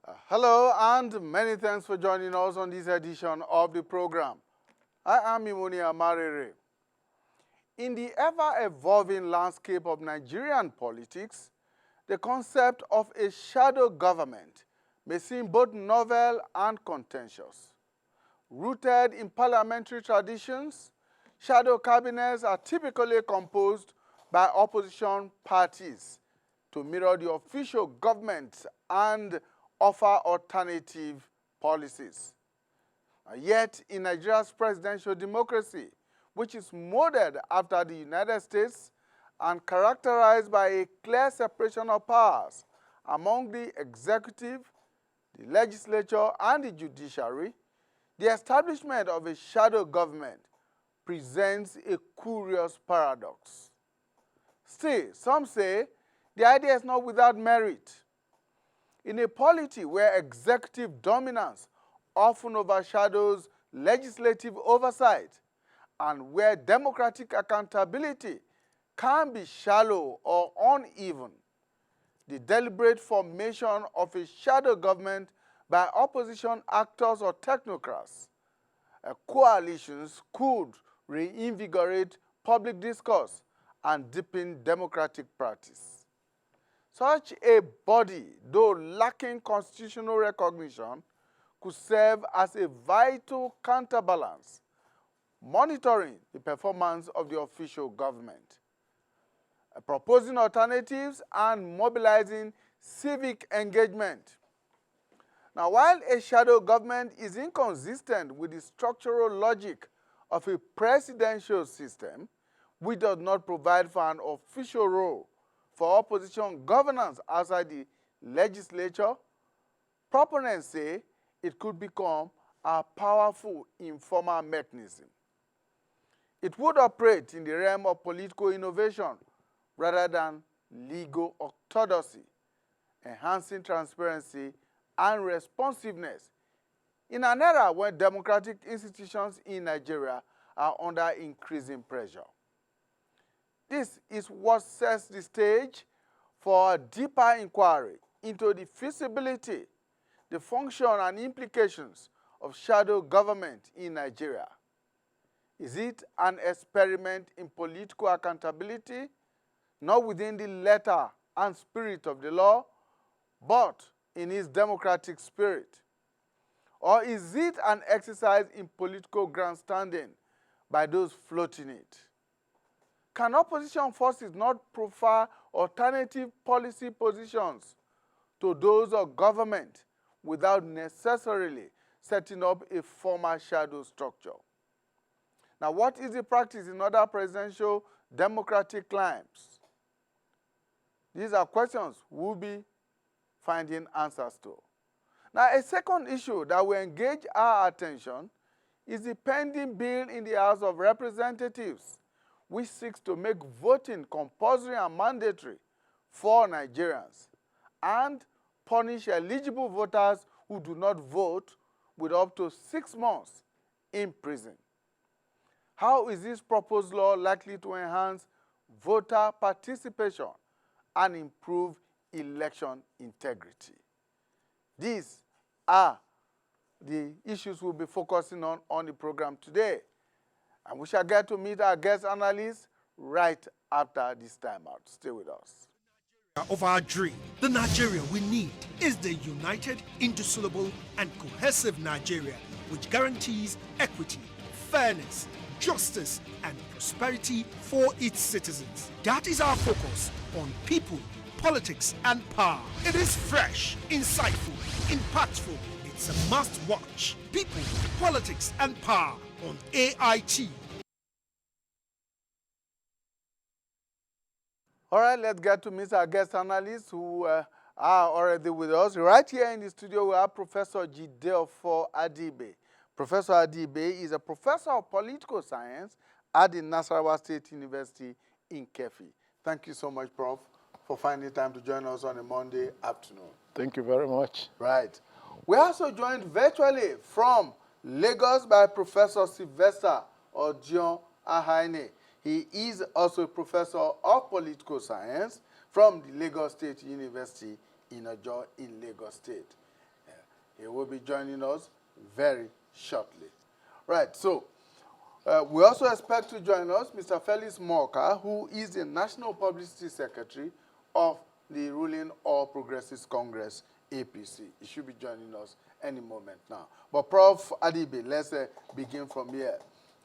Hello and many thanks for joining us on this edition of the program. I am Imoni Amarere. In the ever-evolving landscape of Nigerian politics, the concept of a shadow government may seem both novel and contentious. Rooted in parliamentary traditions, shadow cabinets are typically composed by opposition parties to mirror the official government and offer alternative policies. Yet, in Nigeria's presidential democracy, which is modeled after the United States and characterized by a clear separation of powers among the executive, the legislature, and the judiciary, the establishment of a shadow government presents a curious paradox. Still, some say the idea is not without merit. In a polity where executive dominance often overshadows legislative oversight and where democratic accountability can be shallow or uneven, the deliberate formation of a shadow government by opposition actors or technocrats, coalitions could reinvigorate public discourse and deepen democratic practice. Such a body, though lacking constitutional recognition, could serve as a vital counterbalance, monitoring the performance of the official government, proposing alternatives, and mobilizing civic engagement. Now, while a shadow government is inconsistent with the structural logic of a presidential system, which does not provide for an official role for opposition governance outside the legislature, proponents say it could become a powerful informal mechanism. It would operate in the realm of political innovation rather than legal orthodoxy, enhancing transparency and responsiveness in an era when democratic institutions in Nigeria are under increasing pressure. This is what sets the stage for a deeper inquiry into the feasibility, the function, and implications of shadow government in Nigeria. Is it an experiment in political accountability, not within the letter and spirit of the law, but in its democratic spirit? Or is it an exercise in political grandstanding by those floating it? Can opposition forces not proffer alternative policy positions to those of government without necessarily setting up a formal shadow structure? Now, what is the practice in other presidential democratic climes? These are questions we'll be finding answers to. Now, a second issue that will engage our attention is the pending bill in the House of Representatives, which seeks to make voting compulsory and mandatory for Nigerians and punish eligible voters who do not vote with up to 6 months in prison. How is this proposed law likely to enhance voter participation and improve election integrity? These are the issues we'll be focusing on the program today. And we shall get to meet our guest analysts right after this time out. Stay with us. Of our dream, the Nigeria we need is the united, indissoluble, and cohesive Nigeria, which guarantees equity, fairness, justice, and prosperity for its citizens. That is our focus on people, politics, and power. It is fresh, insightful, impactful. It's a must-watch. People, politics, and power on AIT. All right, let's get to meet our guest analysts who are already with us. Right here in the studio, we have Professor Jideofor Adibe. Professor Adibe is a professor of political science at the Nasarawa State University in Kefi. Thank you so much, Prof, for finding time to join us on a Monday afternoon. Thank you very much. Right. We're also joined virtually from Lagos by Professor Sylvester Odion Ahaine. He is also a professor of political science from the Lagos State University in Ojo in Lagos State. He will be joining us very shortly. Right, so we also expect to join us Mr. Felix Morka, who is the National Publicity Secretary of the ruling All Progressives Congress, APC. He should be joining us any moment now. But Prof. Adibe, let's begin from here.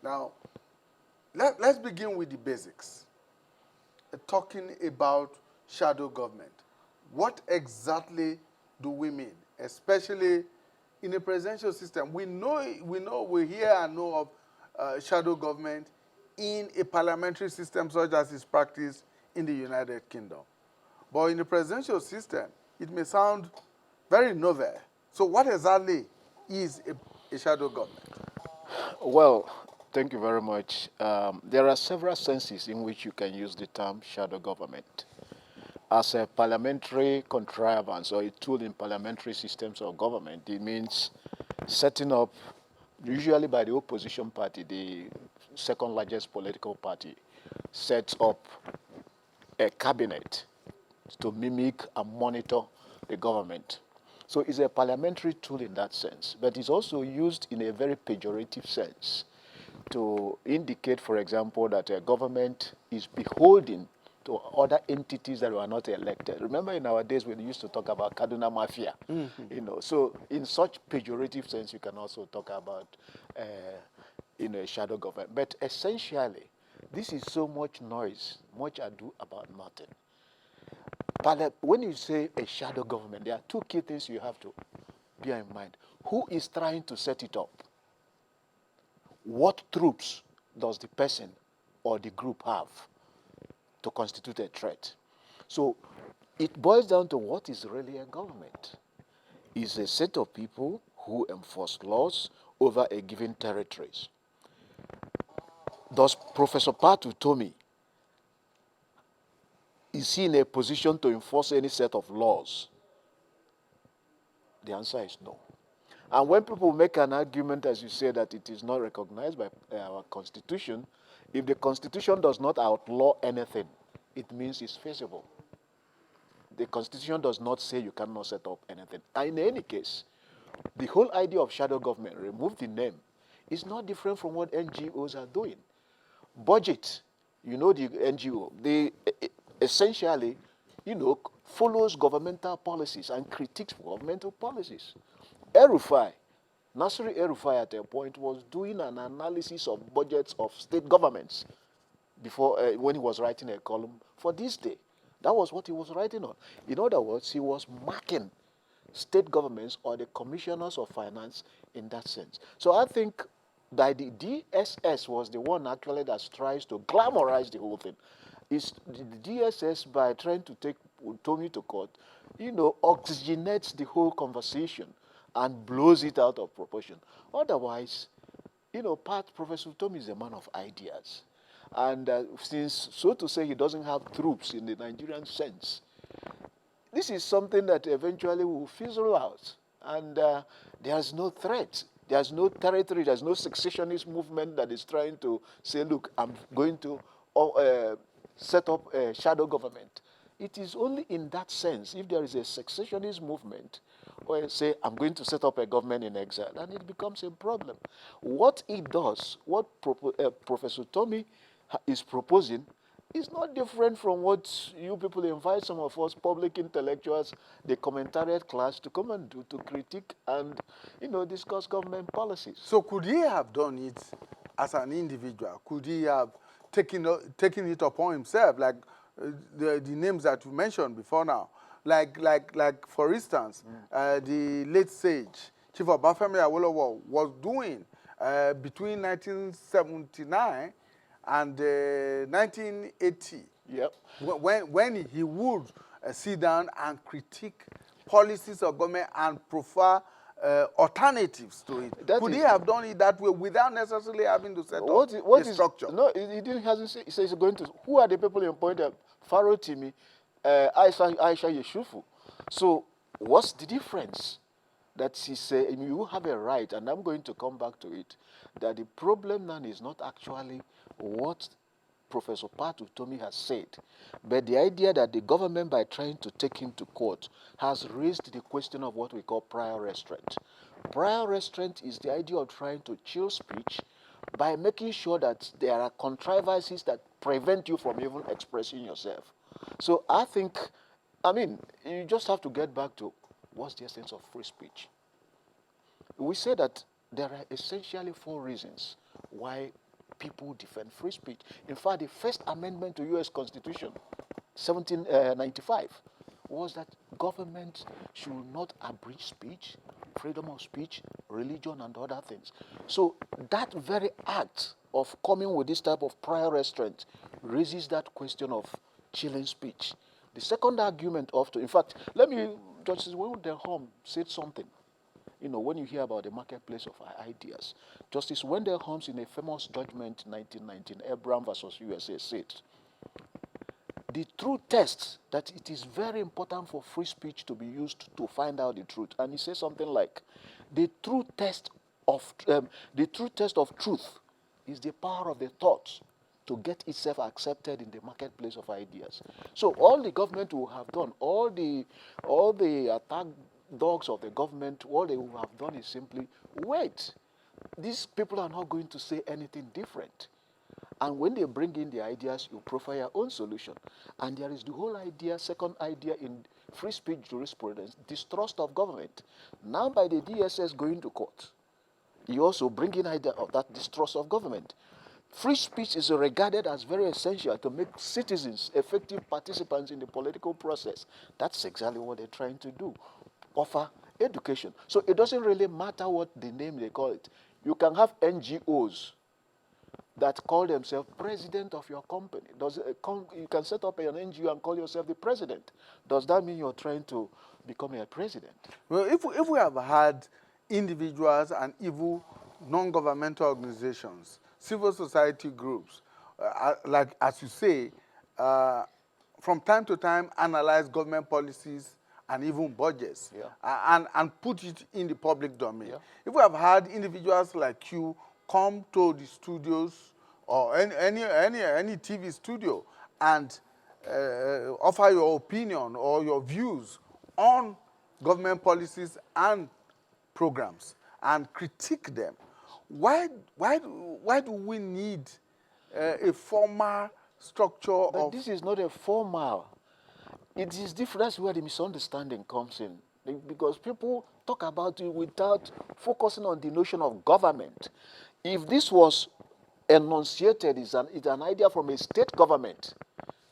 Now, let's begin with the basics. Talking about shadow government. What exactly do we mean, especially in a presidential system? We hear and know of shadow government in a parliamentary system such as is practiced in the United Kingdom. But in a presidential system, it may sound very novel. So what exactly is a shadow government? Well, thank you very much. There are several senses in which you can use the term shadow government. As a parliamentary contrivance or a tool in parliamentary systems of government, it means setting up, usually by the opposition party, the second largest political party, sets up a cabinet to mimic and monitor the government. So it's a parliamentary tool in that sense, but it's also used in a very pejorative sense to indicate, for example, that a government is beholden to other entities that were not elected. Remember in our days we used to talk about Kaduna Mafia, so in such pejorative sense you can also talk about a shadow government. But essentially, this is so much noise, much ado about nothing. When you say a shadow government, there are two key things you have to bear in mind. Who is trying to set it up? What troops does the person or the group have to constitute a threat? So it boils down to what is really a government. It's a set of people who enforce laws over a given territories. Does Professor Patu Tomi, is he in a position to enforce any set of laws? The answer is no. And when people make an argument, as you say, that it is not recognized by our Constitution, if the Constitution does not outlaw anything, it means it's feasible. The Constitution does not say you cannot set up anything. And in any case, the whole idea of shadow government, remove the name, is not different from what NGOs are doing. Budget, the NGO, they essentially, follows governmental policies and critiques governmental policies. Nasri El-Rufai at a point was doing an analysis of budgets of state governments before when he was writing a column for This Day. That was what he was writing on. In other words, he was marking state governments or the commissioners of finance in that sense. So I think that the DSS was the one actually that tries to glamorize the whole thing. It's the DSS, by trying to take Tomi to court, oxygenates the whole conversation and blows it out of proportion. Otherwise, Professor Tomi is a man of ideas. And since, so to say, he doesn't have troops in the Nigerian sense, this is something that eventually will fizzle out. And there's no threat. There's no territory. There's no secessionist movement that is trying to say, look, I'm going to set up a shadow government. It is only in that sense, if there is a secessionist movement, or say, I'm going to set up a government in exile, and it becomes a problem. What it does, what Professor Tomi is proposing, is not different from what you people invite some of us public intellectuals, the commentariat class, to come and do, to critique and, discuss government policies. So could he have done it as an individual? Could he have taken it upon himself, like the names that you mentioned before now? Like for instance, the late sage, Chief Obafemi Awolowo, was doing between 1979 and 1980. Yep. When he would sit down and critique policies of government and prefer alternatives to it. Could he have done it that way without necessarily having to set up a structure? No, he didn't. Hasn't said. He says he's going to. Who are the people in point? Faro Timi, Aisha Yeshufu. So what's the difference? That he said you have a right, and I'm going to come back to it. That the problem now is not actually what Professor Pat Utomi has said, but the idea that the government, by trying to take him to court, has raised the question of what we call prior restraint. Prior restraint is the idea of trying to chill speech by making sure that there are controversies that prevent you from even expressing yourself. So I think, I mean, you just have to get back to what's the essence of free speech. We say that there are essentially 4 reasons why people defend free speech. In fact, the first amendment to U.S. Constitution, 1795, was that government should not abridge speech, freedom of speech, religion, and other things. So that very act of coming with this type of prior restraint raises that question of chilling speech. The second argument in fact, let me, Justice Wildenholm said something. You know, when you hear about the marketplace of ideas, Justice Wendell Holmes, in a famous judgment in 1919, Abraham versus USA, said, the true test, that it is very important for free speech to be used to find out the truth. And he says something like, the true test of truth is the power of the thought to get itself accepted in the marketplace of ideas. So all the government will have done, all the attack dogs of the government, all they will have done is simply wait. These people are not going to say anything different. And when they bring in the ideas, you profile your own solution. And there is the whole idea, second idea in free speech jurisprudence, distrust of government. Now by the DSS going to court, you also bring in idea of that distrust of government. Free speech is regarded as very essential to make citizens effective participants in the political process. That's exactly what they're trying to do. Offer education. So it doesn't really matter what the name they call it. You can have NGOs that call themselves president of your company. You can set up an NGO and call yourself the president. Does that mean you're trying to become a president? Well, if we have had individuals and even non-governmental organizations, civil society groups, like as you say, from time to time analyze government policies and even budgets, and put it in the public domain. If we have had individuals like you come to the studios or any TV studio and offer your opinion or your views on government policies and programs and critique them, why do we need a formal structure But this is not a formal. It is different. That's where the misunderstanding comes in. Because people talk about it without focusing on the notion of government. If this was enunciated, it's an idea from a state government,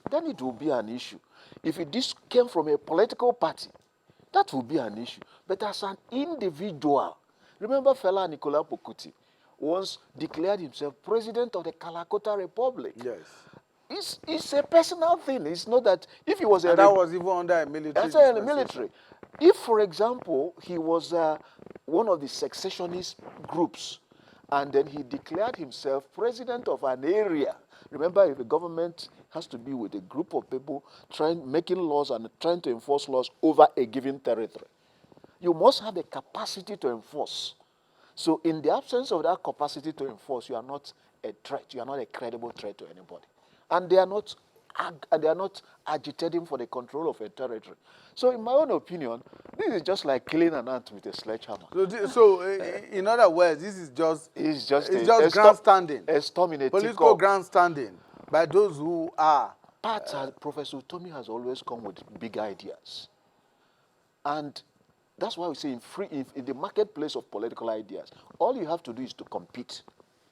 then it will be an issue. If this came from a political party, that will be an issue. But as an individual, remember Fela Nicola Pokuti once declared himself president of the Calcutta Republic. Yes. It's a personal thing. It's not that if he was and that was even under a military. That's a military. If, for example, he was one of the secessionist groups, and then he declared himself president of an area. Remember, if the government has to be with a group of people making laws and trying to enforce laws over a given territory, you must have the capacity to enforce. So in the absence of that capacity to enforce, you are not a threat. You are not a credible threat to anybody. And they are not agitating for the control of a territory. So in my own opinion, this is just like killing an ant with a sledgehammer. So in other words, this is just grandstanding. A storm in a political grandstanding by those who are. Professor Utomi has always come with big ideas. And that's why we say in the marketplace of political ideas, all you have to do is to compete.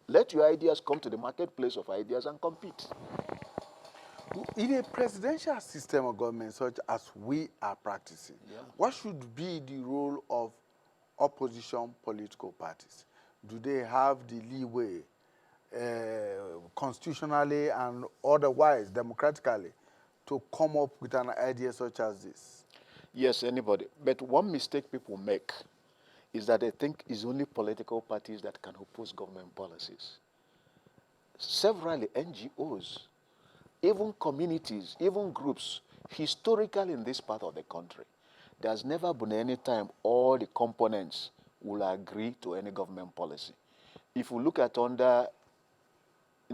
Let your ideas come to the marketplace of ideas and compete. In a presidential system of government such as we are practicing, what should be the role of opposition political parties? Do they have the leeway constitutionally and otherwise, democratically, to come up with an idea such as this? Yes, anybody. But one mistake people make is that they think it's only political parties that can oppose government policies. Several NGOs, even communities, even groups, historically in this part of the country, there's never been any time all the components will agree to any government policy. If you look at in the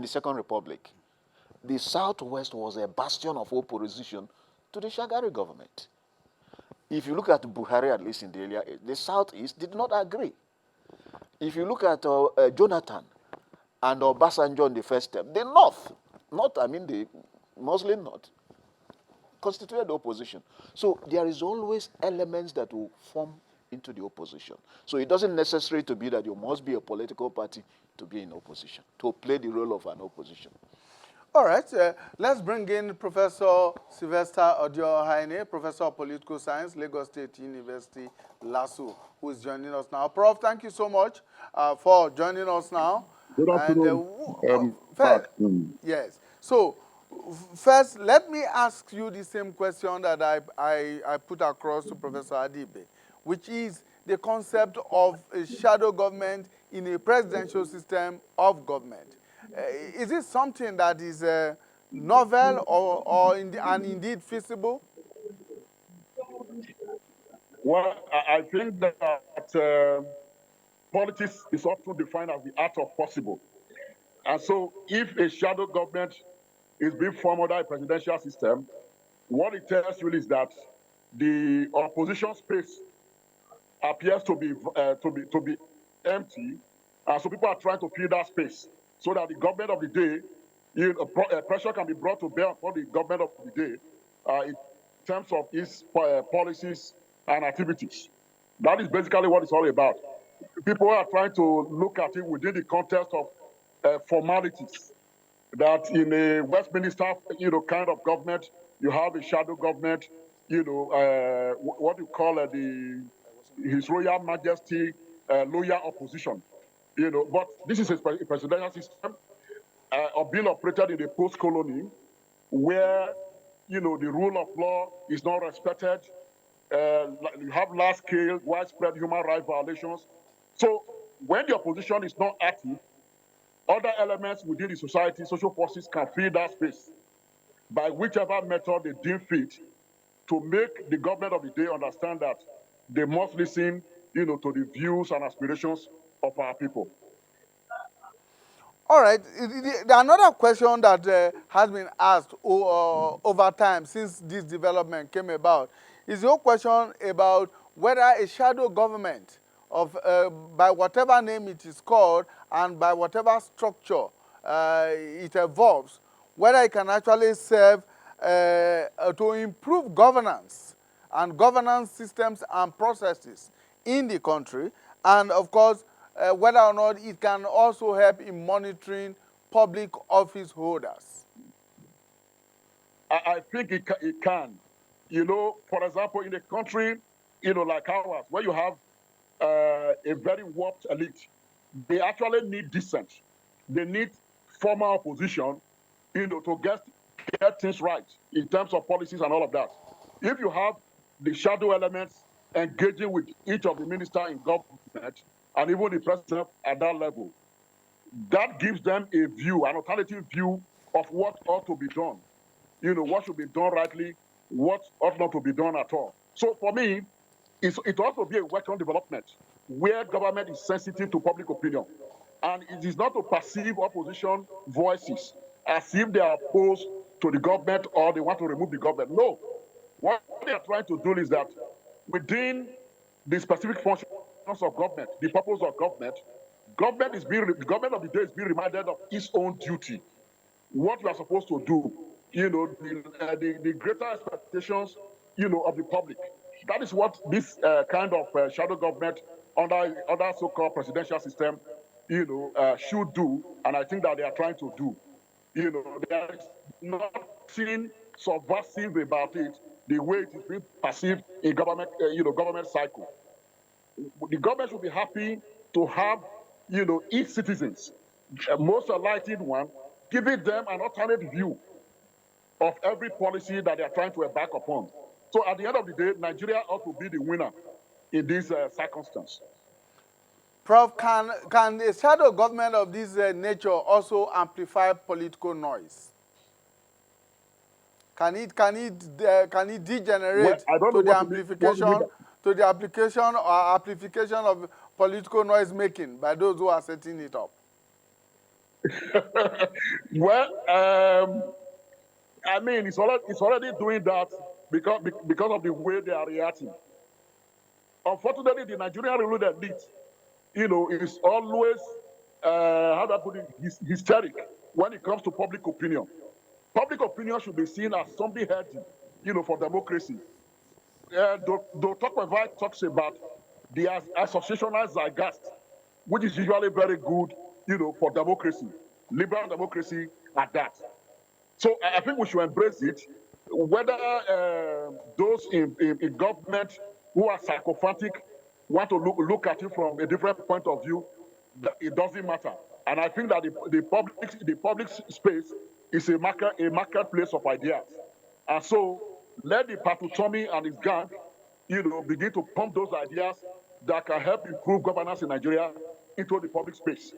Second Republic, the Southwest was a bastion of opposition to the Shagari government. If you look at Buhari, at least in the area, the Southeast did not agree. If you look at Jonathan and Obasanjo in the first term, the North, I mean the Muslim North, constituted the opposition. So there is always elements that will form into the opposition. So it doesn't necessarily to be that you must be a political party to be in opposition, to play the role of an opposition. All right, let's bring in Professor Sylvester Odiohaine, Professor of Political Science, Lagos State University, LASU, who is joining us now. Prof, thank you so much for joining us now. Good afternoon. First, yes. So, first, let me ask you the same question that I put across to Professor Adibe, which is the concept of a shadow government in a presidential system of government. Is it something that is novel and indeed feasible? Well, I think that politics is often defined as the art of possible. And so if a shadow government is being formed under a presidential system, what it tells you is that the opposition space appears to be empty, and so people are trying to fill that space so that the government of the day, pressure can be brought to bear upon the government of the day in terms of its policies and activities. That is basically what it's all about. People are trying to look at it within the context of formalities. That in a Westminster, kind of government, you have a shadow government, what you call His Royal Majesty loyal opposition, But this is a presidential system being operated in a post-colony where, the rule of law is not respected. You have large-scale, widespread human rights violations. So when the opposition is not active, other elements within the society, social forces can fill that space by whichever method they deem fit to make the government of the day understand that they must listen, to the views and aspirations of our people. All right. Another question that has been asked over time since this development came about is your question about whether a shadow government of by whatever name it is called and by whatever structure it evolves, whether it can actually serve to improve governance and governance systems and processes in the country, and of course, whether or not it can also help in monitoring public office holders. I think it can. For example, in a country, like ours, where you have a very warped elite, they actually need dissent. They need formal opposition, to get things right in terms of policies and all of that. If you have the shadow elements engaging with each of the ministers in government and even the president at that level, that gives them a view, an alternative view of what ought to be done. What should be done rightly, what ought not to be done at all. So for me, it also be a welcome development where government is sensitive to public opinion. And it is not to perceive opposition voices as if they are opposed to the government or they want to remove the government. No. What they are trying to do is that within the specific functions of government, the purpose of government, the government of the day is being reminded of its own duty, what you are supposed to do, the greater expectations, of the public. That is what this kind of shadow government under so-called presidential system, should do, and I think that they are trying to do. There is nothing subversive about it, the way it is being perceived in government, government cycle. The government should be happy to have, its citizens, most enlightened one, giving them an alternate view of every policy that they are trying to embark upon. So at the end of the day, Nigeria ought to be the winner in this circumstance. Prof, can a shadow government of this nature also amplify political noise? Can it degenerate to the amplification or amplification of political noise making by those who are setting it up? Well, I mean, it's already doing that because of the way they are reacting. Unfortunately, the Nigerian ruling elite, is always, how do I put it, hysteric when it comes to public opinion. Public opinion should be seen as something healthy, for democracy. The Tokmevai talks about the associational zeitgeist, which is usually very good, for democracy, liberal democracy at that. So I think we should embrace it. Whether those in government who are sycophantic want to look at it from a different point of view, it doesn't matter. And I think that the public space is a marketplace of ideas. And so let the Patutomi and his gang, begin to pump those ideas that can help improve governance in Nigeria into the public space.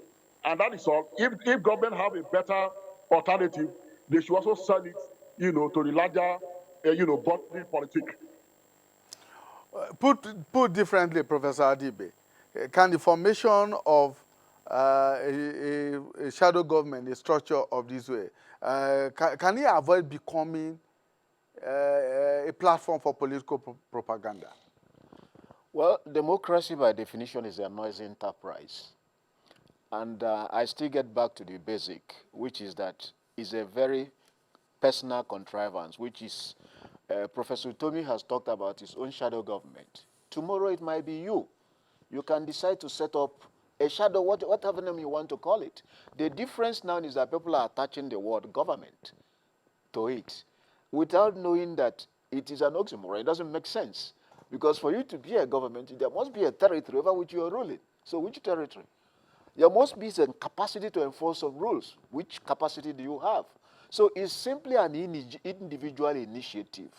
And that is all. If government have a better alternative, they should also sell it, to the larger, body politic. Put differently, Professor Adibe, can the formation of a shadow government, a structure of this way, can it avoid becoming a platform for political propaganda? Well, democracy by definition is a noisy enterprise. And I still get back to the basic, which is that it's a very personal contrivance, which is Professor Tomi has talked about his own shadow government. Tomorrow it might be you. You can decide to set up a shadow, whatever name you want to call it. The difference now is that people are attaching the word government to it without knowing that it is an oxymoron. It doesn't make sense. Because for you to be a government, there must be a territory over which you are ruling. So which territory? There must be some capacity to enforce some rules. Which capacity do you have? So it's simply an individual initiative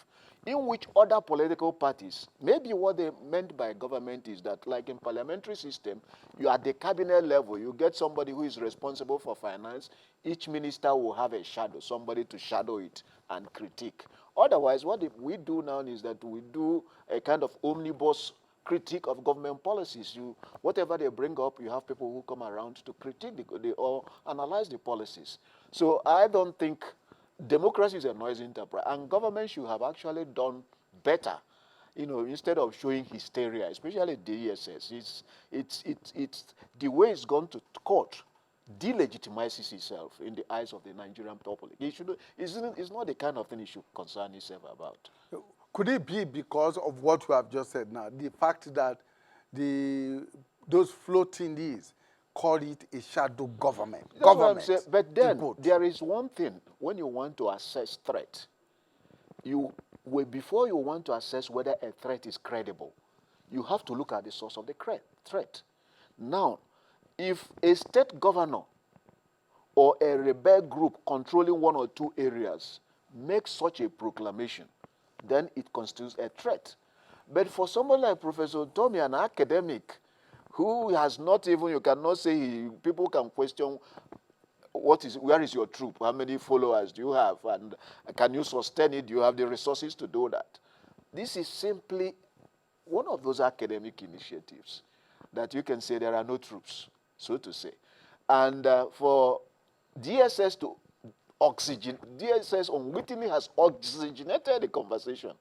in which other political parties, maybe what they meant by government is that, like in parliamentary system, you are at the cabinet level, you get somebody who is responsible for finance, each minister will have a shadow, somebody to shadow it and critique. Otherwise, what we do now is that we do a kind of omnibus critique of government policies. Whatever they bring up, you have people who come around to critique or analyze the policies. So I don't think democracy is a noisy enterprise, and government should have actually done better. Instead of showing hysteria, especially the ESS, it's the way it's gone to court delegitimizes itself in the eyes of the Nigerian public. It's not the kind of thing it should concern itself about. Could it be because of what we have just said now, the fact that those floating these call it a shadow government? That's what I'm saying. But then there is one thing when you want to assess threat. Before you want to assess whether a threat is credible, you have to look at the source of the threat. Now, if a state governor or a rebel group controlling one or two areas makes such a proclamation, then it constitutes a threat. But for someone like Professor Tomi, an academic, who has not even, you cannot say, people can question where is your troop? How many followers do you have? And can you sustain it? Do you have the resources to do that? This is simply one of those academic initiatives that you can say there are no troops, so to say. And for DSS to DSS unwittingly has oxygenated the conversation.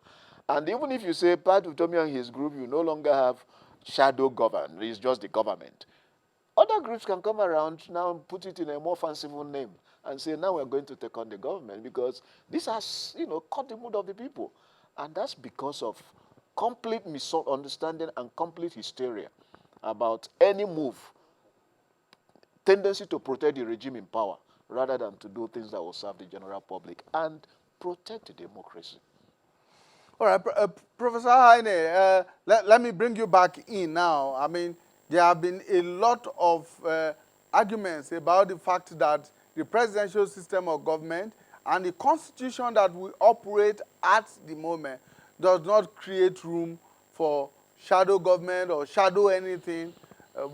And even if you say Pat Utomi and his group, you no longer have shadow government, it's just the government. Other groups can come around now and put it in a more fanciful name and say, now we're going to take on the government because this has, caught the mood of the people. And that's because of complete misunderstanding and complete hysteria about any move, tendency to protect the regime in power rather than to do things that will serve the general public and protect the democracy. All right, Professor Heine, let me bring you back in now. I mean, there have been a lot of arguments about the fact that the presidential system of government and the constitution that we operate at the moment does not create room for shadow government or shadow anything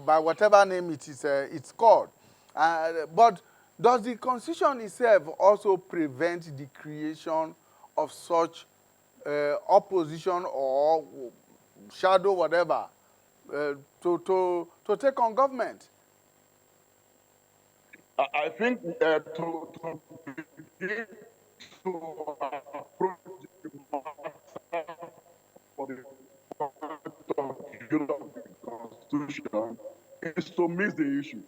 by whatever name it's called. But does the constitution itself also prevent the creation of such opposition or shadow whatever to take on government? I think to begin to approach the matter for the point of the Constitution is to miss the issue.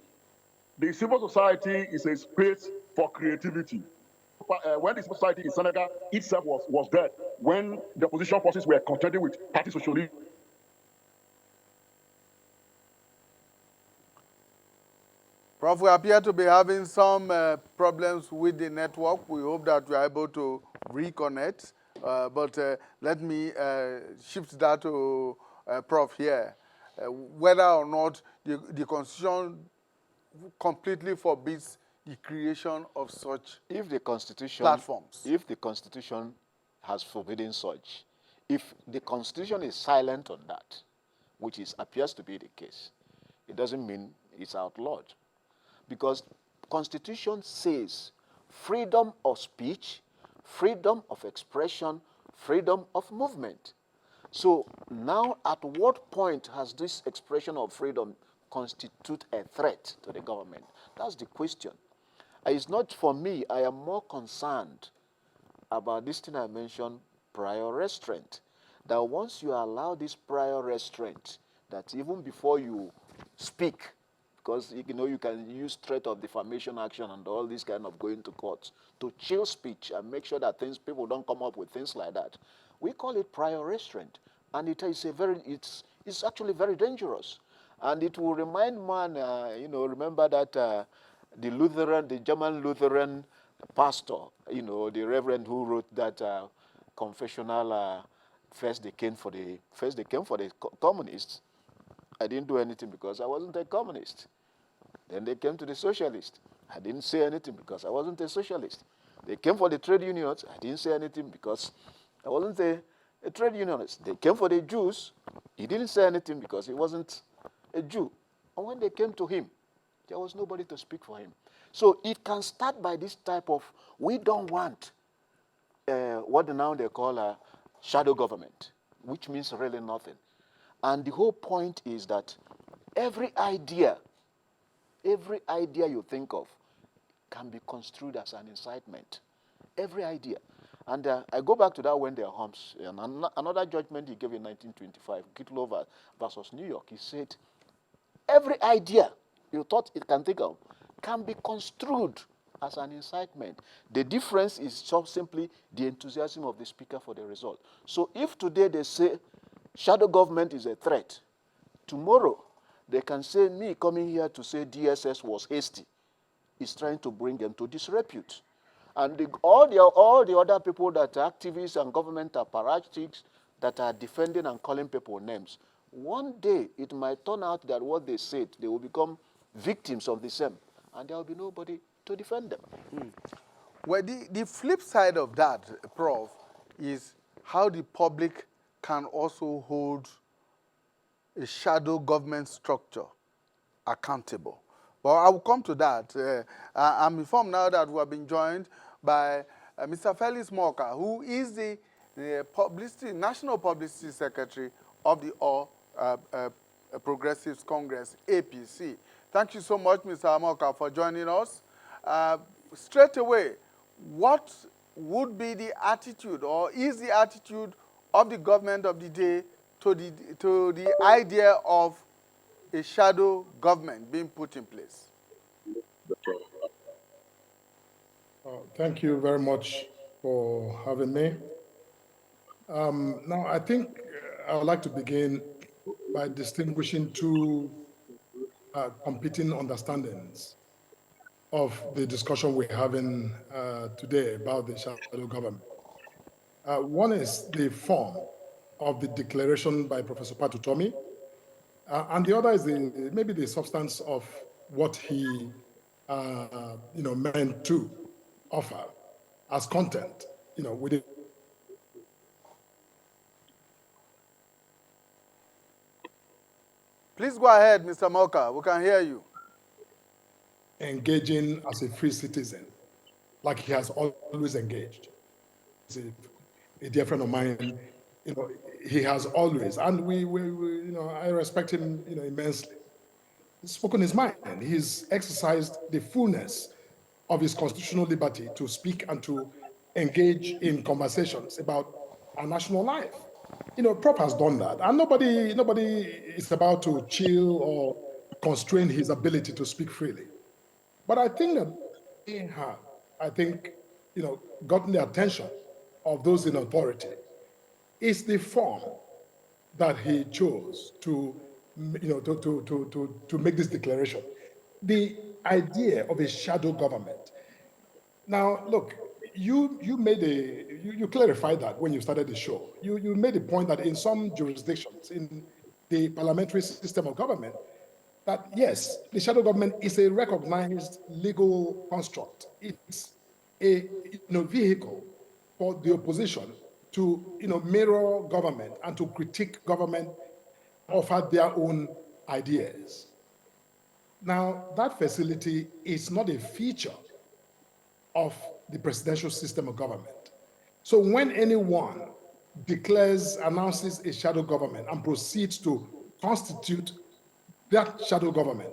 The civil society is a space for creativity. When the civil society in Senegal itself was dead, when the opposition forces were contending with party socialism. Prof, we appear to be having some problems with the network. We hope that we are able to reconnect. But let me shift that to Prof here. Whether or not the Constitution completely forbids the creation of such If the Constitution, platforms. if the Constitution has forbidden such, if the Constitution is silent on that, which appears to be the case, it doesn't mean it's outlawed. Because Constitution says freedom of speech, freedom of expression, freedom of movement. So now at what point has this expression of freedom constitute a threat to the government? That's the question. It's not for me. I am more concerned about this thing I mentioned, prior restraint. That once you allow this prior restraint, that even before you speak, because you can use threat of defamation action and all this kind of going to courts to chill speech and make sure that people don't come up with things like that. We call it prior restraint, and it's actually very dangerous, and it will remind man, remember that the German Lutheran pastor, the reverend who wrote that confessional. First they came for the communists. I didn't do anything because I wasn't a communist. Then they came to the socialists. I didn't say anything because I wasn't a socialist. They came for the trade unions. I didn't say anything because I wasn't a trade unionist. They came for the Jews. He didn't say anything because he wasn't a Jew. And when they came to him, there was nobody to speak for him. So it can start by this type of, we don't want what now they call a shadow government, which means really nothing. And the whole point is that every idea you think of can be construed as an incitement. Every idea. And I go back to that Wendell Holmes, and another judgment he gave in 1925, Kitlover versus New York. He said, every idea you thought it can think of can be construed as an incitement. The difference is just simply the enthusiasm of the speaker for the result. So if today they say shadow government is a threat, tomorrow they can say me coming here to say DSS was hasty is trying to bring them to disrepute. And all the other people that are activists and government apparatchiks that are defending and calling people names, one day it might turn out that what they said, they will become victims of the same, and there will be nobody to defend them. Well, the flip side of that, Prof, is how the public can also hold a shadow government structure accountable. But I will come to that. I'm informed now that we have been joined by Mr. Felix Morka, who is the National Publicity Secretary of the All Progressives Congress, APC. Thank you so much, Mr. Morka, for joining us. Straight away, what would be the attitude, or is the attitude of the government of the day to the idea of a shadow government being put in place? Thank you very much for having me. Now, I think I would like to begin by distinguishing two competing understandings of the discussion we're having today about the shadow government. One is the form of the declaration by Professor Patutomi, and the other is maybe the substance of what he meant to offer as content, within. Please go ahead, Mr. Morka. We can hear you. Engaging as a free citizen, like he has always engaged. He's a dear friend of mine. He has always, and I respect him, immensely. spoken his mind. He's exercised the fullness of his constitutional liberty to speak and to engage in conversations about our national life. Prop has done that, and nobody is about to chill or constrain his ability to speak freely. But I think that they have, I think, gotten the attention of those in authority is the form that he chose to, to make this declaration. The idea of a shadow government. Now, look, you clarified that when you started the show. You made a point that in some jurisdictions, in the parliamentary system of government, that yes, the shadow government is a recognized legal construct. It's a vehicle for the opposition to mirror government and to critique government and offer their own ideas. Now, that facility is not a feature of the presidential system of government. So when anyone announces a shadow government and proceeds to constitute that shadow government,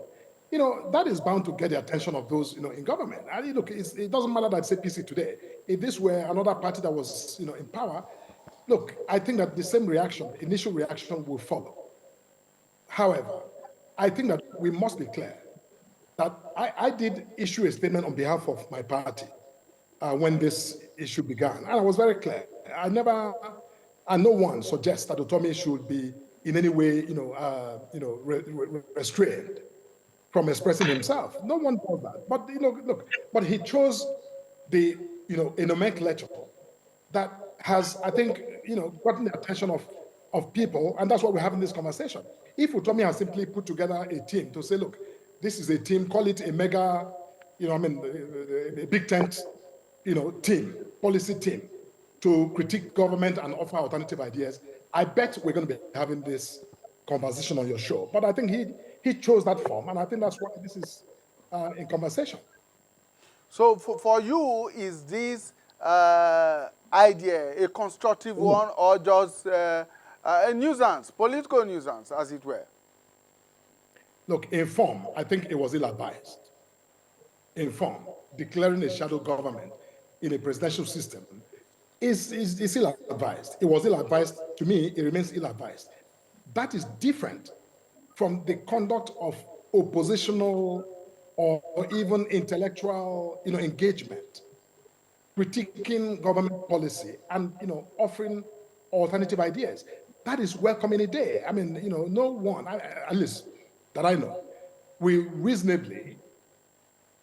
that is bound to get the attention of those, in government. And look, it doesn't matter that it's APC today. If this were another party that was, in power, look, I think that the same reaction, initial reaction, will follow. However, I think that we must be clear that I did issue a statement on behalf of my party when this issue began, and I was very clear. And no one suggests that Otomi should be in any way, restrained from expressing himself. No one does that. But look, but he chose a nomenclature that has, I think, gotten the attention of people, and that's why we're having this conversation. If Utomi has simply put together a team to say, look, this is a team, call it a mega, a big tent, team, policy team, to critique government and offer alternative ideas, I bet we're going to be having this conversation on your show. But I think he chose that form, and I think that's why this is in conversation. So for you, is this idea a constructive one or just a nuisance, political nuisance, as it were? Look, in form, I think it was ill-advised. In form, declaring a shadow government in a presidential system is ill-advised. It was ill-advised. To me, it remains ill-advised. That is different from the conduct of oppositional or even intellectual, engagement, critiquing government policy and, offering alternative ideas. That is welcome any day. I mean, no one, at least that I know, will reasonably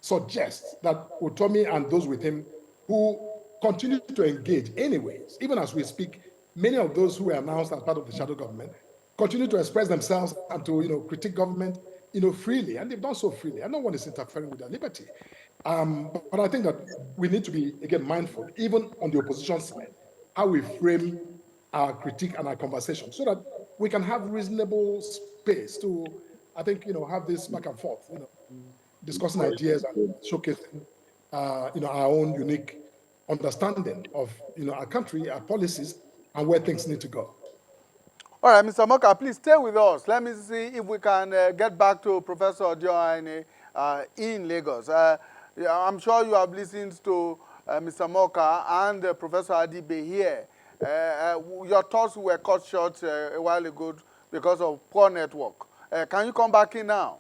suggest that Utomi and those with him who continue to engage anyways, even as we speak, many of those who were announced as part of the shadow government continue to express themselves and to critique government, freely, and they've done so freely, and no one is interfering with their liberty. But I think that we need to be, again, mindful, even on the opposition side, how we frame our critique and our conversation so that we can have reasonable space to, I think, have this back and forth, discussing ideas and showcasing, our own unique understanding of, our country, our policies, and where things need to go. All right, Mr. Moka, please stay with us. Let me see if we can get back to Professor Dioane in Lagos. I'm sure you have listened to Mr. Moka and Professor Adibe here. Your thoughts were cut short a while ago because of poor network. Can you come back in now?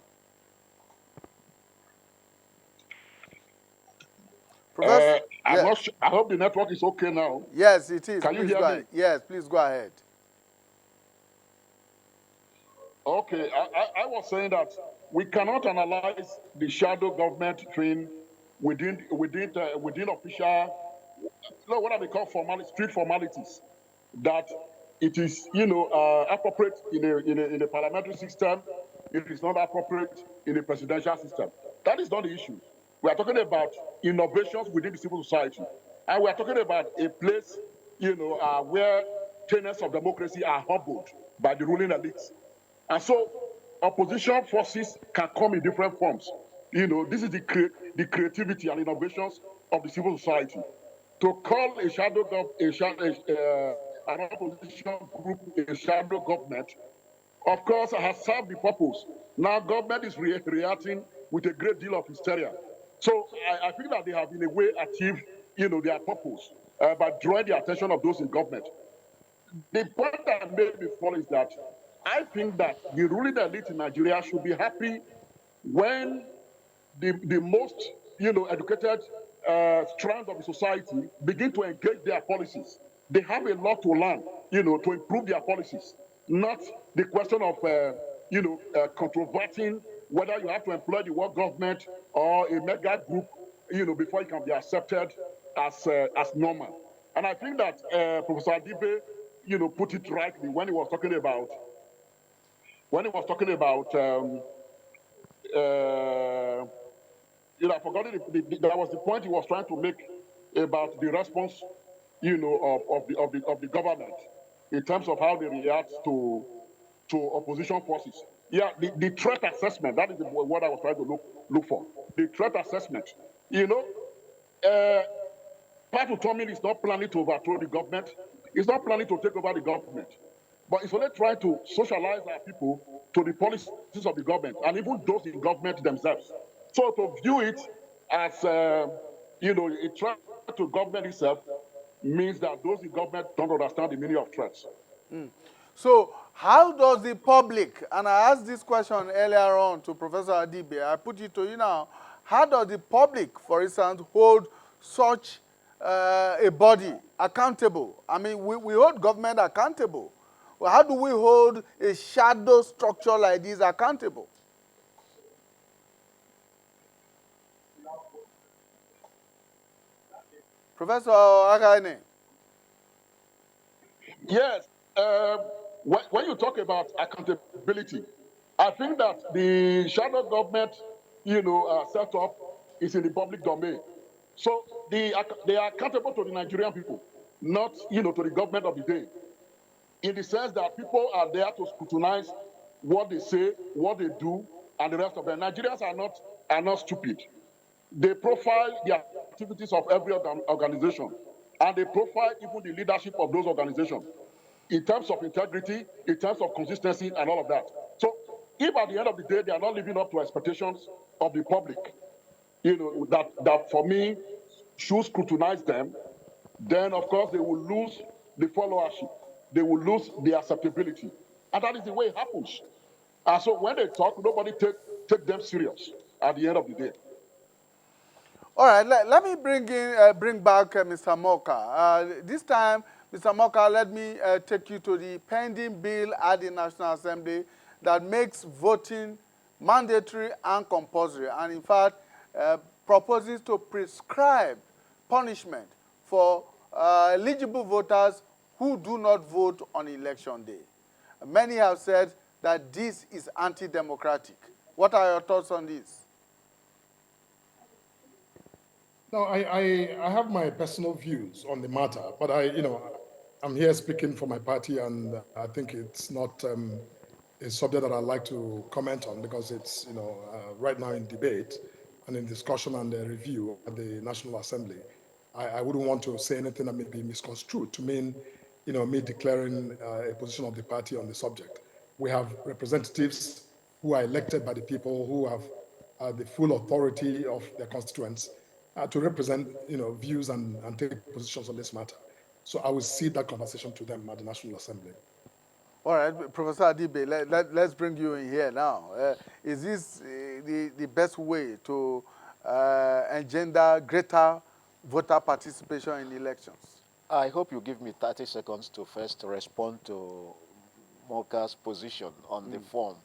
Professor, I'm not sure. I hope the network is okay now. Yes, it is. Can you hear me? Yes, please go ahead. Okay, I was saying that we cannot analyze the shadow government thing within official, what are they called, street formalities. That it is, appropriate in a parliamentary system. It is not appropriate in a presidential system. That is not the issue. We are talking about innovations within the civil society, and we are talking about a place, where tenets of democracy are humbled by the ruling elites. And so opposition forces can come in different forms. This is the creativity and innovations of the civil society. To call an opposition group a shadow government of course, has served the purpose. Now, government is reacting with a great deal of hysteria. So I think that they have, in a way, achieved, their purpose by drawing the attention of those in government. The point that made me fall is that I think that the ruling elite in Nigeria should be happy when the most educated strand of the society begin to engage their policies. They have a lot to learn, to improve their policies, not the question of controverting whether you have to employ the world government or a mega group, before you can be accepted as normal. And I think that Professor Adibe, put it rightly when he was talking about uh, I forgot it. That was the point he was trying to make about the response, of the government in terms of how they react to opposition forces. Yeah, the threat assessment. That is what I was trying to look for. The threat assessment. Uh, Pat Utomin is not planning to overthrow the government. He's not planning to take over the government. But it's only trying to socialize our people to the policies of the government and even those in government themselves. So to view it as, a threat to government itself means that those in government don't understand the meaning of threats. So how does the public, and I asked this question earlier on to Professor Adibe, I put it to you now, how does the public, for instance, hold such a body accountable? I mean, we hold government accountable. Well, how do we hold a shadow structure like this accountable? Professor Akaine. Yes. When you talk about accountability, I think that the shadow government, set up is in the public domain. So they are accountable to the Nigerian people, not, to the government of the day. In the sense that people are there to scrutinize what they say, what they do, and the rest of them. Nigerians are not stupid. They profile the activities of every organization, and they profile even the leadership of those organizations in terms of integrity, in terms of consistency, and all of that. So if at the end of the day they are not living up to expectations of the public, that for me should scrutinize them, then of course they will lose the followership, they will lose the acceptability. And that is the way it happens. And so when they talk, nobody take them serious at the end of the day. All right, let me bring back Mr. Moka. This time, Mr. Moka, let me take you to the pending bill at the National Assembly that makes voting mandatory and compulsory, and in fact, proposes to prescribe punishment for eligible voters who do not vote on election day. Many have said that this is anti-democratic. What are your thoughts on this? No, I have my personal views on the matter, but I'm here speaking for my party, and I think it's not a subject that I'd like to comment on because it's, right now in debate and in discussion and review at the National Assembly. I wouldn't want to say anything that may be misconstrued to mean, me declaring a position of the party on the subject. We have representatives who are elected by the people, who have the full authority of their constituents to represent, views and take positions on this matter. So I will cede that conversation to them at the National Assembly. All right, Professor Adibe, let's bring you in here now. Is this the best way to engender greater voter participation in elections? I hope you give me 30 seconds to first respond to Moka's position on the form.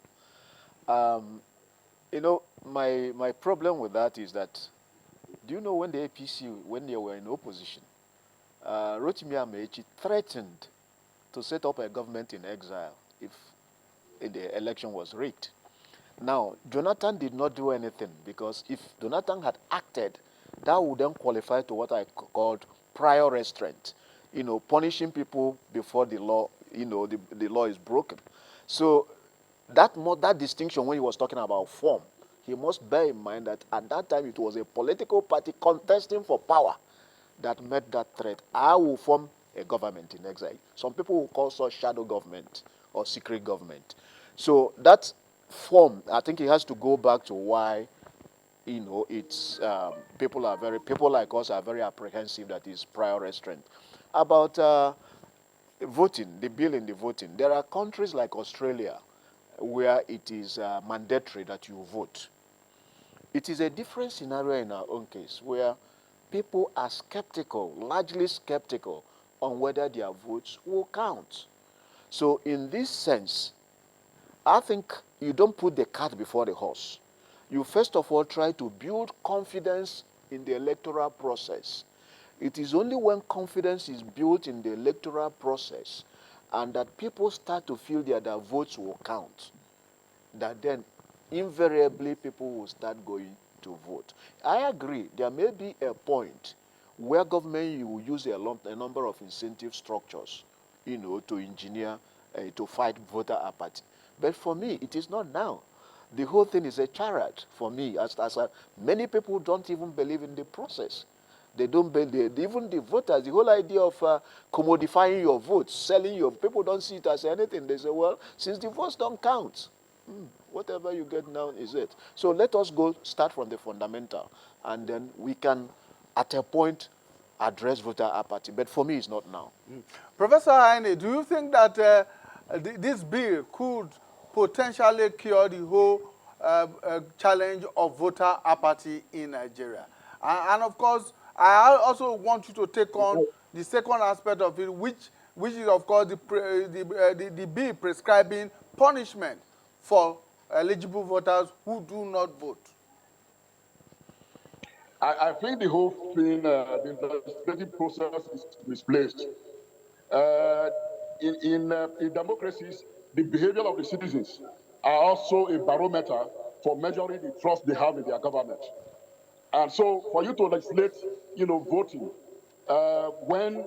My problem with that is that, do you know when the APC, when they were in opposition, Rotimi Amechi threatened to set up a government in exile if the election was rigged. Now, Jonathan did not do anything because if Jonathan had acted, that would then qualify to what I called prior restraint, punishing people before the law, the law is broken. So that distinction when he was talking about form, he must bear in mind that at that time it was a political party contesting for power that met that threat. I will form a government in exile. Some people will call such shadow government or secret government. So that form, I think it has to go back to why, it's people like us are very apprehensive that is prior restraint about voting, the bill in the voting. There are countries like Australia where it is mandatory that you vote. It is a different scenario in our own case where people are skeptical, largely skeptical, on whether their votes will count. So in this sense, I think you don't put the cart before the horse. You first of all try to build confidence in the electoral process. It is only when confidence is built in the electoral process and that people start to feel that their votes will count, that then invariably people will start going to vote. I agree, there may be a point where government you will use a number of incentive structures, to engineer, to fight voter apathy. But for me, it is not now. The whole thing is a charade for me, many people don't even believe in the process. They don't believe, even the voters, the whole idea of commodifying your votes, selling your, people don't see it as anything. They say, well, since the votes don't count, whatever you get now is it. So let us start from the fundamental, and then we can, at a point, address voter apathy. But for me, it's not now. Professor Heine, do you think that this bill could potentially cure the whole challenge of voter apathy in Nigeria? And of course, I also want you to take on the second aspect of it, which is, of course, the bill prescribing punishment for eligible voters who do not vote. I think the whole thing, the legislative process is misplaced. Uh, in democracies, the behavior of the citizens are also a barometer for measuring the trust they have in their government. And so for you to legislate, voting, when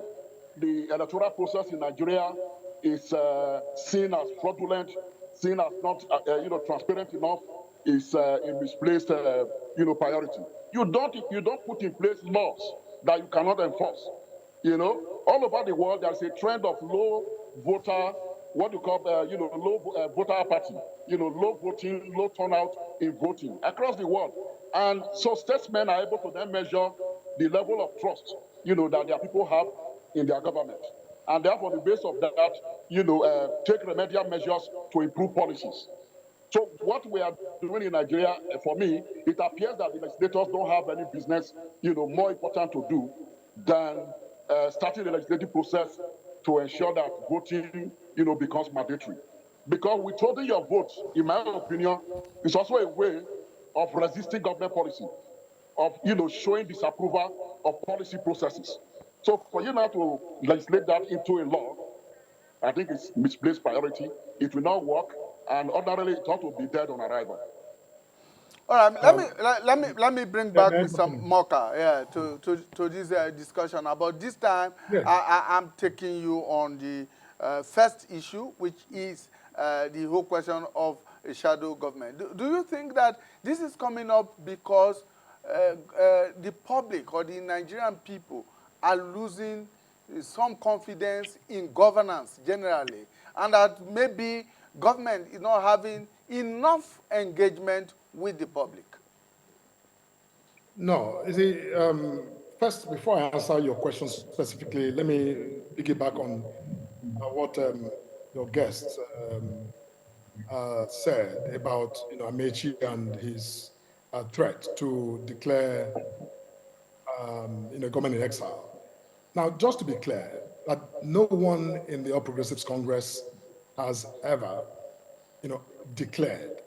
the electoral process in Nigeria is seen as fraudulent, seen as not, transparent enough, is a misplaced, priority. You don't put in place laws that you cannot enforce. All over the world, there's a trend of low voter, what you call, low voter apathy, low voting, low turnout in voting across the world. And so statesmen are able to then measure the level of trust, that their people have in their government. And therefore, on the basis of that, take remedial measures to improve policies. So what we are doing in Nigeria, for me, it appears that the legislators don't have any business, more important to do than starting the legislative process to ensure that voting, becomes mandatory. Because withholding your vote, in my opinion, is also a way of resisting government policy, of, showing disapproval of policy processes. So for you now to legislate that into a law, I think it's misplaced priority. It will not work, and ordinarily it ought to be dead on arrival. All right, let me bring Yeah, back may I Mr. continue? Moka, to this discussion. About this time, Yes. I'm taking you on the first issue, which is the whole question of a shadow government. Do you think that this is coming up because the public or the Nigerian people are losing some confidence in governance generally, and that maybe government is not having enough engagement with the public? No, you see, first, before I answer your question specifically, let me piggyback on what your guest said about, Amechi and his threat to declare, government in exile. Now, just to be clear, that no one in the All Progressives Congress has ever, declared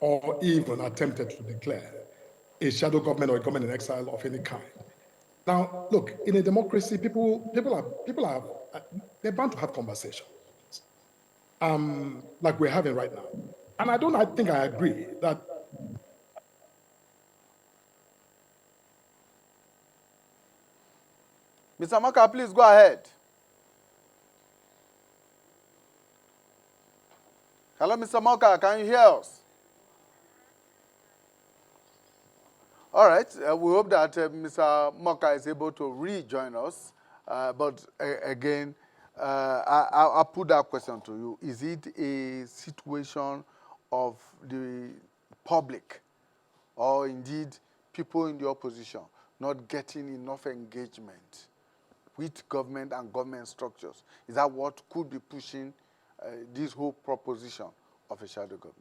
or even attempted to declare a shadow government or a government in exile of any kind. Now, look, in a democracy, they're bound to have conversations, like we're having right now. And I think I agree that. Mr. Moka, please go ahead. Hello, Mr. Moka, can you hear us? All right, we hope that Mr. Moka is able to rejoin us. But again, I'll put that question to you. Is it a situation of the public or indeed people in the opposition not getting enough engagement with government and government structures? Is that what could be pushing this whole proposition of a shadow government?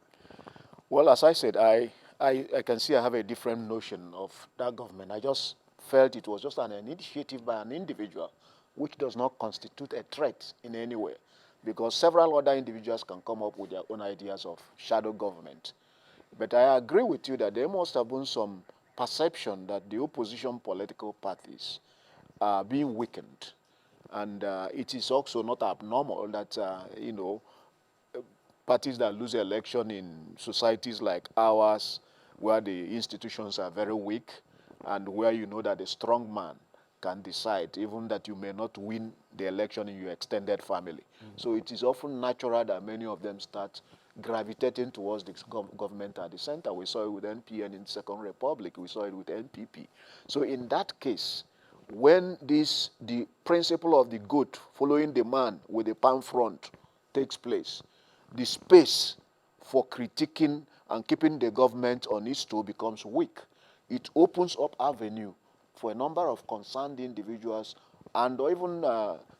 Well, as I said, I can see I have a different notion of that government. I just felt it was just an initiative by an individual which does not constitute a threat in any way, because several other individuals can come up with their own ideas of shadow government. But I agree with you that there must have been some perception that the opposition political parties are being weakened. And it is also not abnormal that, parties that lose election in societies like ours, where the institutions are very weak, and where you know that a strong man can decide, even that you may not win the election in your extended family. So it is often natural that many of them start gravitating towards the government at the center. We saw it with NPN in Second Republic. We saw it with NPP. So in that case, when the principle of the goat following the man with the palm front takes place, the space for critiquing and keeping the government on its toe becomes weak. It opens up avenue for a number of concerned individuals and or even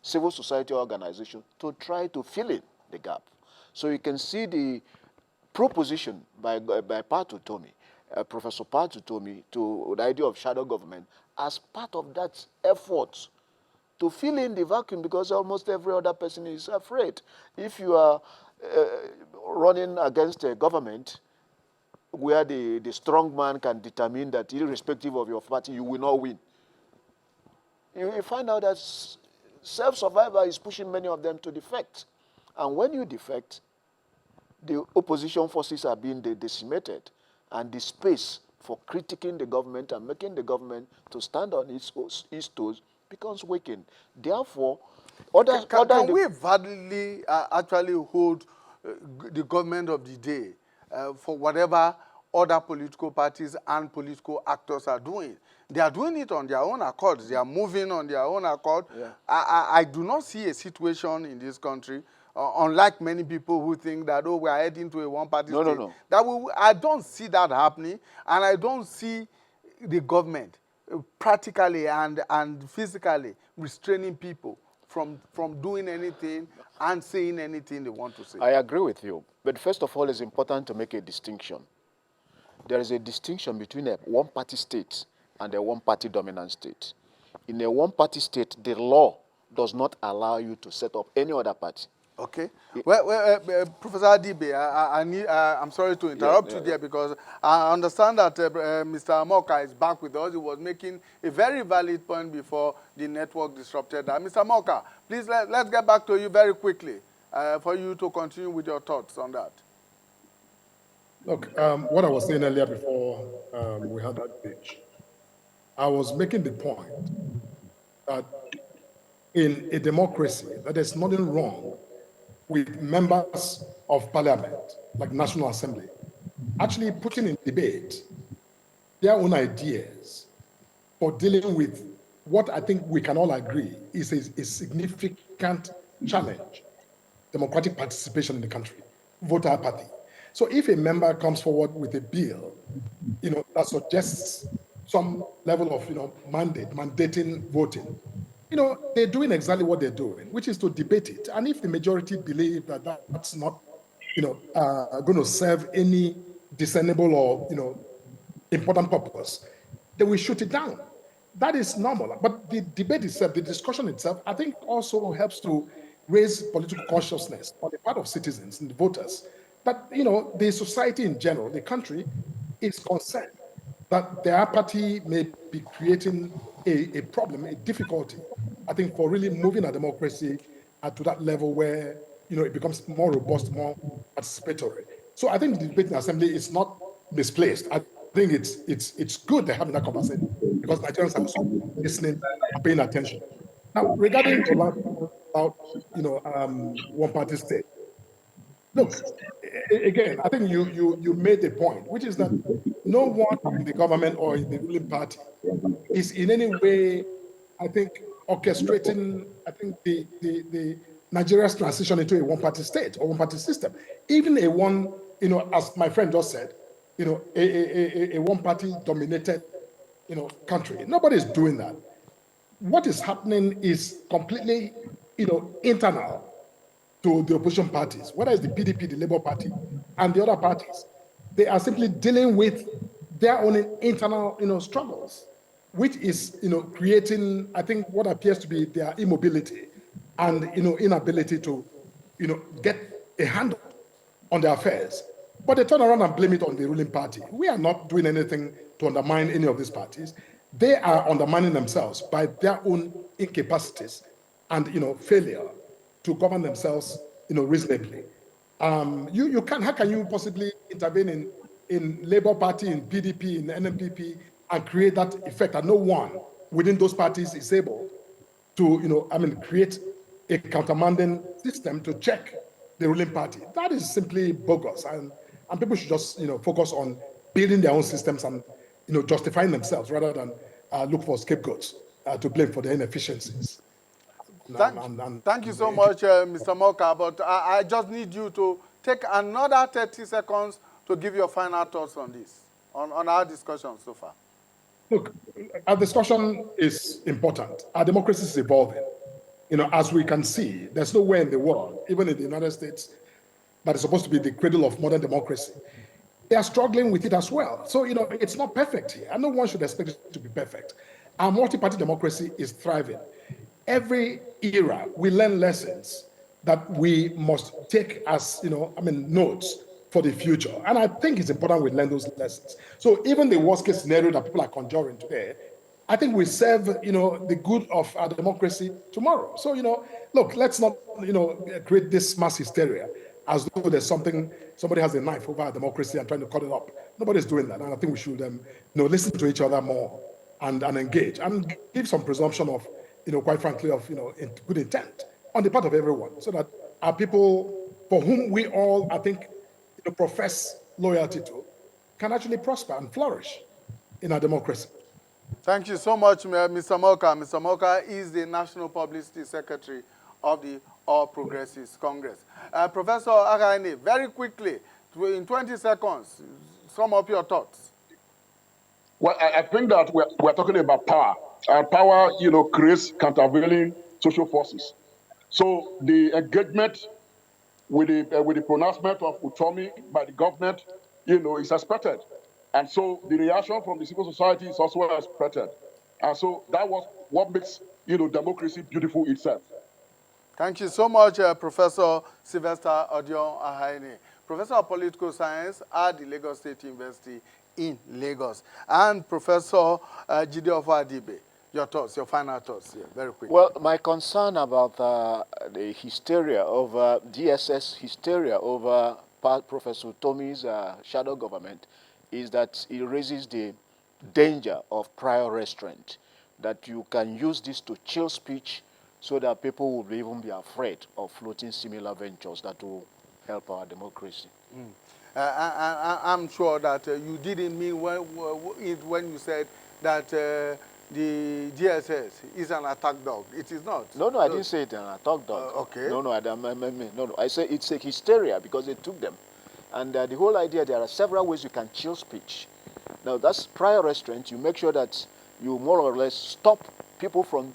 civil society organizations to try to fill in the gap. So you can see the proposition by Patu Tomi, Professor Patu Tomi, to the idea of shadow government as part of that effort to fill in the vacuum, because almost every other person is afraid. If you are running against a government where the strong man can determine that irrespective of your party, you will not win, you find out that self-survival is pushing many of them to defect. And when you defect, the opposition forces are being decimated, and the space for critiquing the government and making the government to stand on its toes becomes weakened. Therefore, can we validly actually hold the government of the day for whatever other political parties and political actors are doing? They are doing it on their own accord. They are moving on their own accord. Yeah. I do not see a situation in this country, unlike many people who think that, oh, we are heading to a one-party state. No. I don't see that happening, and I don't see the government practically and physically restraining people from doing anything and saying anything they want to say. I agree with you. But first of all, it's important to make a distinction. There is a distinction between a one-party state and a one-party dominant state. In a one-party state, the law does not allow you to set up any other party. Okay. Well, Professor Adibe, I'm sorry to interrupt you there because I understand that Mr. Amoka is back with us. He was making a very valid point before the network disrupted that. Mr. Amoka, please let's get back to you very quickly for you to continue with your thoughts on that. Look, what I was saying earlier before we had that pitch, I was making the point that in a democracy, that there's nothing wrong with members of parliament, like National Assembly, actually putting in debate their own ideas for dealing with what I think we can all agree is a significant challenge, democratic participation in the country, voter apathy. So if a member comes forward with a bill, that suggests some level of, mandating voting, they're doing exactly what they're doing, which is to debate it. And if the majority believe that that's not, going to serve any discernible or, important purpose, then we shoot it down. That is normal. But the debate itself, the discussion itself, I think also helps to raise political consciousness on the part of citizens and the voters that, the society in general, the country, is concerned that their apathy may be creating a problem, a difficulty, I think, for really moving a democracy to that level where, it becomes more robust, more participatory. So I think the debate in the assembly is not misplaced. I think it's good they're having that conversation because Nigerians are also listening and paying attention. Now, regarding the last about, one-party state, look, again, I think you made a point, which is that no one in the government or in the ruling party is in any way, I think, orchestrating, I think, the Nigeria's transition into a one-party state or one-party system. Even a one, as my friend just said, a one-party dominated, country. Nobody's doing that. What is happening is completely, internal to the opposition parties, whether it's the PDP, the Labour Party, and the other parties. They are simply dealing with their own internal, struggles, which is, creating, I think, what appears to be their immobility and, inability to, get a handle on their affairs. But they turn around and blame it on the ruling party. We are not doing anything to undermine any of these parties. They are undermining themselves by their own incapacities and, failure to govern themselves, reasonably. You can how can you possibly intervene in Labour Party, in PDP, in NMPP, and create that effect that no one within those parties is able to, create a countermanding system to check the ruling party? That is simply bogus, and people should just, focus on building their own systems and, justifying themselves rather than look for scapegoats to blame for their inefficiencies. Thank you so much, Mr. Moka, but I just need you to take another 30 seconds to give your final thoughts on this, on our discussion so far. Look, our discussion is important. Our democracy is evolving. As we can see, there's nowhere in the world, even in the United States, that is supposed to be the cradle of modern democracy. They are struggling with it as well. So, it's not perfect here. And no one should expect it to be perfect. Our multi-party democracy is thriving. Every era, we learn lessons that we must take as, notes for the future. And I think it's important we learn those lessons. So even the worst case scenario that people are conjuring today, I think we serve, the good of our democracy tomorrow. So, look, let's not, create this mass hysteria as though there's somebody has a knife over our democracy and trying to cut it up. Nobody's doing that. And I think we should, listen to each other more and engage and give some presumption of, quite frankly, of, good intent on the part of everyone, so that our people for whom we all, I think, profess loyalty to, can actually prosper and flourish in our democracy. Thank you so much, Mr. Moka. Mr. Moka is the National Publicity Secretary of the All Progressives Congress. Professor Againi, very quickly, in 20 seconds, sum up your thoughts. Well, I think that we're talking about power. And power, creates countervailing social forces. So the engagement with the pronouncement of autonomy by the government, is expected. And so the reaction from the civil society is also expected. And so that was what makes, democracy beautiful itself. Thank you so much, Professor Sylvester Odion Ahaine, Professor of Political Science at the Lagos State University in Lagos, and Professor Jide Ofadibe. Your thoughts, your final thoughts here, very quickly. Well, my concern about the hysteria over DSS hysteria over Professor Tomi's shadow government is that it raises the danger of prior restraint, that you can use this to chill speech so that people will even be afraid of floating similar ventures that will help our democracy. I'm sure that you didn't mean when you said that the DSS is an attack dog. It is not. No, I didn't say it's an attack dog. Okay. No. I say it's a hysteria because they took them. And the whole idea, there are several ways you can chill speech. Now, that's prior restraint. You make sure that you more or less stop people from,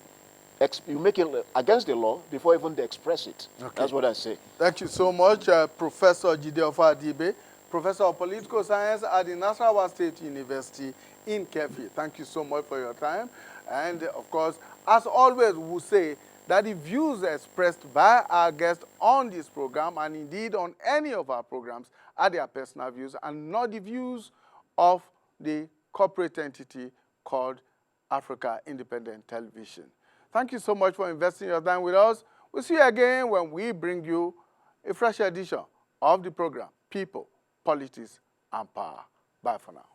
you make it against the law before even they express it. Okay. That's what I say. Thank you so much, Professor Jide Ofadibe, Professor of Political Science at the Nasarawa State University in Kefi. Thank you so much for your time. And of course, as always, we say that the views expressed by our guests on this program, and indeed on any of our programs, are their personal views and not the views of the corporate entity called Africa Independent Television. Thank you so much for investing your time with us. We'll see you again when we bring you a fresh edition of the program, People, Politics, and Power. Bye for now.